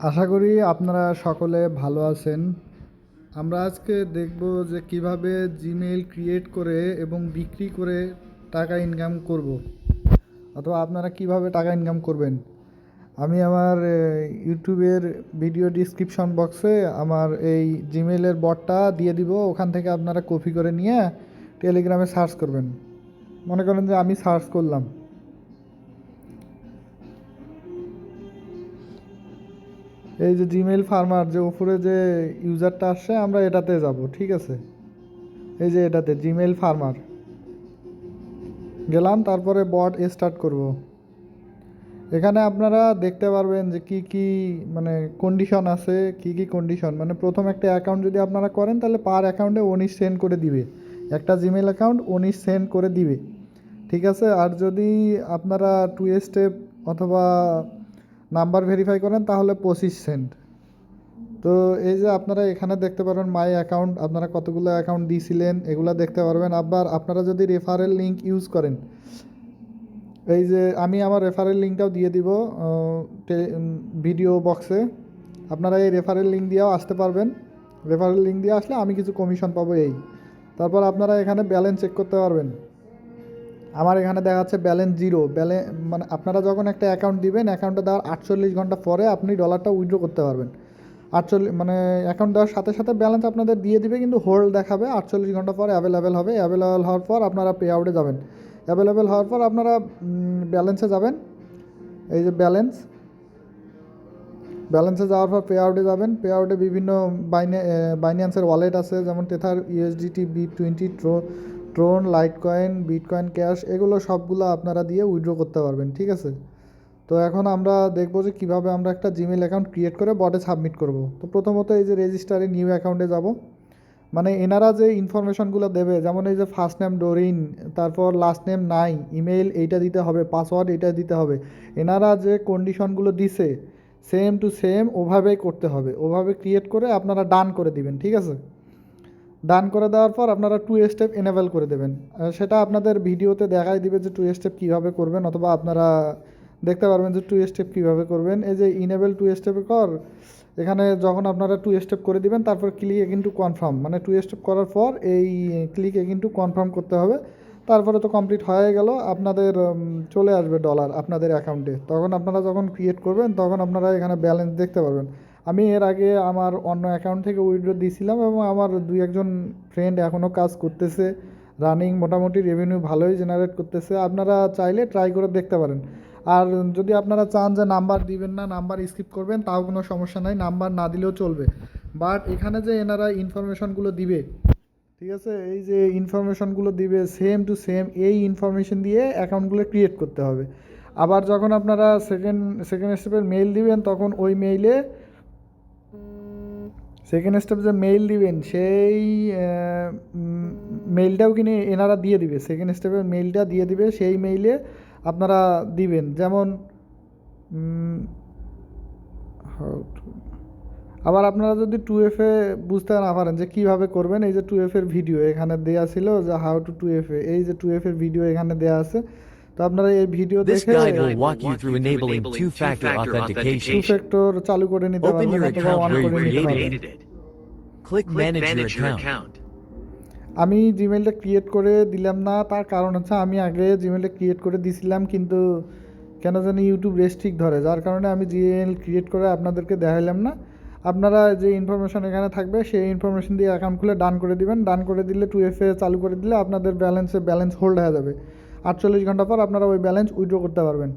আশা করি আপনারা সকলে ভালো আছেন। আমরা আজকে দেখব যে কিভাবে জিমেইল ক্রিয়েট করে এবং বিক্রি করে টাকা ইনকাম করব, অথবা আপনারা কিভাবে টাকা ইনকাম করবেন। আমি আমার ইউটিউবের ভিডিও ডিসক্রিপশন বক্সে আমার এই জিমেইলের বটটা দিয়ে দিব, ওখান থেকে আপনারা কপি করে নিয়ে টেলিগ্রামে সার্চ করবেন। মনে করেন যে আমি সার্চ করলাম, এই যে জিমেইল ফার্মার যে উপরে যে ইউজারটা আসছে, আমরা এটাতে যাব। ঠিক আছে, এই যে এটাতে জিমেইল ফার্মার গেলাম, তারপরে বট স্টার্ট করব। এখানে আপনারা দেখতে পারবেন যে কি কি মানে কন্ডিশন আছে, কি কি কন্ডিশন। মানে প্রথম একটা অ্যাকাউন্ট যদি আপনারা করেন তাহলে পার অ্যাকাউন্টে 19 সেন্ড করে দিবে, একটা জিমেইল অ্যাকাউন্ট 19 সেন্ড করে দিবে। ঠিক আছে, আর যদি আপনারা 2 স্টেপ অথবা নাম্বার ভেরিফাই করেন তাহলে 25 সেন্ট। তো এই যে আপনারা এখানে দেখতে পারবেন মাই অ্যাকাউন্ট, আপনারা কতগুলো অ্যাকাউন্ট দিয়েছিলেন এগুলো দেখতে পারবেন। আবার আপনারা যদি রেফারেল লিঙ্ক ইউজ করেন, এই যে আমি আমার রেফারেল লিঙ্কটাও দিয়ে দিব ভিডিও বক্সে, আপনারা এই রেফারেল লিঙ্ক দিয়েও আসতে পারবেন। রেফারেল লিঙ্ক দিয়ে আসলে আমি কিছু কমিশন পাবো এই। তারপর আপনারা এখানে ব্যালেন্স চেক করতে পারবেন। আমার এখানে দেখাচ্ছে ব্যালেন্স জিরো। মানে আপনারা যখন একটা অ্যাকাউন্ট দিবেন, অ্যাকাউন্টে দেওয়ার 48 ঘন্টা পরে আপনি ডলারটা উইথড্র করতে পারবেন। 48 মানে অ্যাকাউন্ট দেওয়ার সাথে সাথে ব্যালেন্স আপনাদের দিয়ে দিবে, কিন্তু হোল্ড দেখাবে 48 ঘন্টা পর অ্যাভেলেবেল হবে। অ্যাভেলেবেল হওয়ার পর আপনারা পে আউটে যাবেন। অ্যাভেলেবেল হওয়ার পর আপনারা ব্যালেন্সে যাবেন। এই যে ব্যালেন্সে যাওয়ার পর পে আউটে যাবেন। পে আউটে বিভিন্ন বাইন্যান্সের ওয়ালেট আছে, যেমন Tether, USDT, B20, Tron, light coin, bitcoin cash, এগুলো সবগুলো আপনারা দিয়ে উইথড্র করতে পারবেন। ঠিক আছে, তো এখন আমরা দেখব যে কীভাবে আমরা একটা জিমেইল অ্যাকাউন্ট ক্রিয়েট করে বটে সাবমিট করব। তো প্রথমত এই যে রেজিস্টারে নিউ অ্যাকাউন্টে যাব। মানে এনারা যে ইনফরমেশনগুলো দেবে, যেমন এই যে ফার্স্ট নেম ডোরিন, তারপর লাস্ট নেম নাই, ইমেইল এইটা দিতে হবে, পাসওয়ার্ড এইটা দিতে হবে। এনারা যে কন্ডিশনগুলো দিছে সেম টু সেম ওভাবেই করতে হবে। ওভাবে ক্রিয়েট করে আপনারা ডান করে দিবেন। ঠিক আছে, ডান করে দেওয়ার পর আপনারা 2 স্টেপ এনেবল করে দেবেন। সেটা আপনাদের ভিডিওতে দেখাই দিবে যে 2 স্টেপ কীভাবে করবেন, অথবা আপনারা দেখতে পারবেন যে 2 স্টেপ কীভাবে করবেন। এই যে ইনেবল 2 স্টেপে কর, এখানে যখন আপনারা 2 স্টেপ করে দিবেন তারপর ক্লিক এগেইন টু কনফার্ম, মানে 2 স্টেপ করার পর এই ক্লিক এগেইন টু কনফার্ম করতে হবে। তারপরে তো কমপ্লিট হয়ে গেল, আপনাদের চলে আসবে ডলার আপনাদের অ্যাকাউন্টে। তখন আপনারা যখন ক্রিয়েট করবেন তখন আপনারা এখানে ব্যালেন্স দেখতে পারবেন। আমি এর আগে আমার অন্য অ্যাকাউন্ট থেকে উইথড্র দিয়েছিলাম, এবং আমার 2-1 ফ্রেন্ড এখনও কাজ করতেছে, রানিং, মোটামুটি রেভিনিউ ভালোই জেনারেট করতেছে। আপনারা চাইলে ট্রাই করে দেখতে পারেন। আর যদি আপনারা চান যে নাম্বার দিবেন না, নাম্বার স্কিপ করবেন, তাও কোনো সমস্যা নাই, নাম্বার না দিলেও চলবে। বাট এখানে যে এনারা ইনফরমেশনগুলো দিবে, ঠিক আছে, এই যে ইনফরমেশনগুলো দিবে সেম টু সেম এই ইনফরমেশন দিয়ে অ্যাকাউন্টগুলো ক্রিয়েট করতে হবে। আবার যখন আপনারা সেকেন্ড স্টেপের মেইল দিবেন, তখন ওই মেইলে সেকেন্ড স্টেপ যে মেইল দিবেন সেই মেইলটাও কিনে এনারা দিয়ে দিবে। সেকেন্ড স্টেপের মেইলটা দিয়ে দিবে, সেই মেইলে আপনারা দিবেন। যেমন আবার আপনারা যদি 2FA বুঝতে না পারেন যে কীভাবে করবেন, এই যে 2FA এর ভিডিও এখানে দেওয়া ছিল, যে হাউ টু 2FA, এই যে 2FA এর ভিডিও এখানে দেওয়া আছে। তো আপনারা এই ভিডিও দেখে 2 ফ্যাক্টর চালু করে নিতে পারবেন অথবা অন করে নিতে পারবেন। আমি জিমেইলটা ক্রিয়েট করে দিলাম না, তার কারণ হচ্ছে আমি আগে জিমেইলটা ক্রিয়েট করে দিছিলাম, কিন্তু কেন জানি ইউটিউব রেস্ট্রিক্ট ধরে, যার কারণে আমি জিমেইল ক্রিয়েট করে আপনাদেরকে দেখাইলাম না। আপনারা যে ইনফরমেশন এখানে থাকবে সেই ইনফরমেশন দিয়ে অ্যাকাউন্ট খুলে ডান করে দিবেন। ডান করে দিলে 2FA চালু করে দিলে আপনাদের ব্যালেন্স হোল্ড হয়ে যাবে। 48 ঘন্টা পর আপনারা ওই ব্যালেন্স উইথড্র করতে পারবেন।